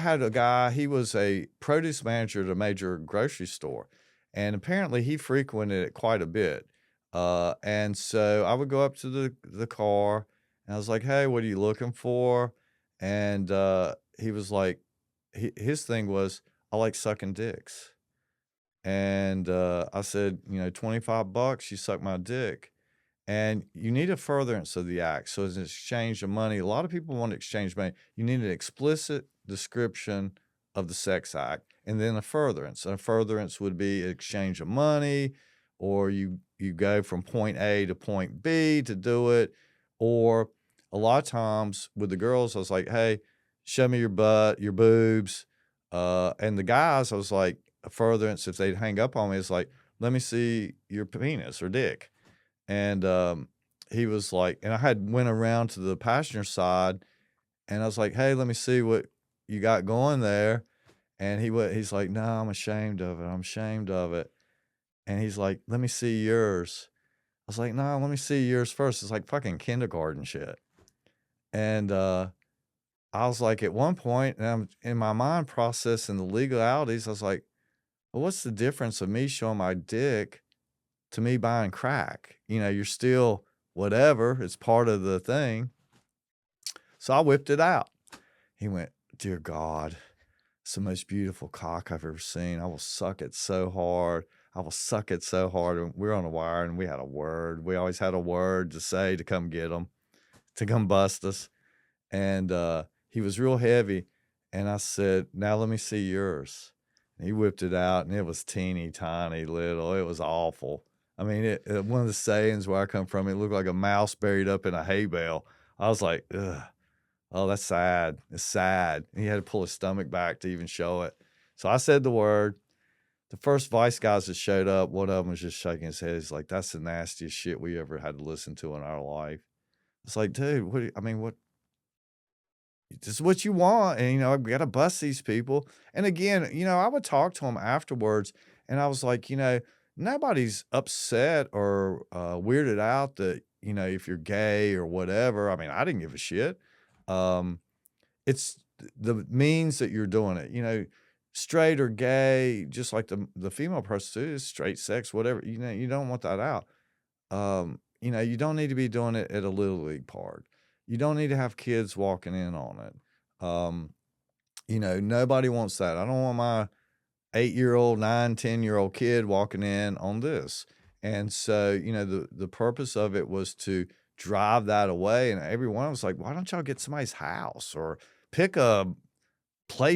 had a guy, he was a produce manager at a major grocery store, and apparently he frequented it quite a bit. And so I would go up to the car, and I was like, "Hey, what are you looking for?" And he was like, his thing was, "I like sucking dicks." And I said, $25, you suck my dick. And you need a furtherance of the act. So as an exchange of money, a lot of people want to exchange money. You need an explicit description of the sex act and then a furtherance. And a furtherance would be exchange of money, or you go from point A to point B to do it. Or a lot of times with the girls, I was like, hey, show me your butt, your boobs. And the guys, I was like, a furtherance, if they'd hang up on me, it's like, let me see your penis or dick. And he was like, and I had went around to the passenger side, and I was like, "Hey, let me see what you got going there." And he's like, "No, I'm ashamed of it. I'm ashamed of it." And he's like, "Let me see yours." I was like, "No, let me see yours first." It's like fucking kindergarten shit. And I was like, at one point, and I'm in my mind processing the legalities. I was like, "Well, what's the difference of me showing my dick to me buying crack? You're still whatever. It's part of the thing." So I whipped it out. He went, "Dear God, it's the most beautiful cock I've ever seen. I will suck it so hard. I will suck it so hard." And we're on a wire, and we had a word. We always had a word to say to come get them, to come bust us. And he was real heavy. And I said, "Now let me see yours." And he whipped it out, and it was teeny tiny little. It was awful. I mean, one of the sayings where I come from, it looked like a mouse buried up in a hay bale. I was like, ugh. Oh, that's sad. It's sad. He had to pull his stomach back to even show it. So I said the word. The first Vice guys that showed up, one of them was just shaking his head. He's like, "That's the nastiest shit we ever had to listen to in our life." It's like, dude, what? This is what you want. And, I've got to bust these people. And again, I would talk to him afterwards, and I was like, nobody's upset or weirded out that, if you're gay or whatever. I mean, I didn't give a shit. Um, it's the means that you're doing it, straight or gay, just like the female prostitute is straight sex, whatever, you don't want that out. You don't need to be doing it at a little league park. You don't need to have kids walking in on it. Nobody wants that. I don't want my 8-year-old, 9, 10-year-old kid walking in on this. And so, the purpose of it was to drive that away. And everyone was like, why don't y'all get somebody's house or pick a place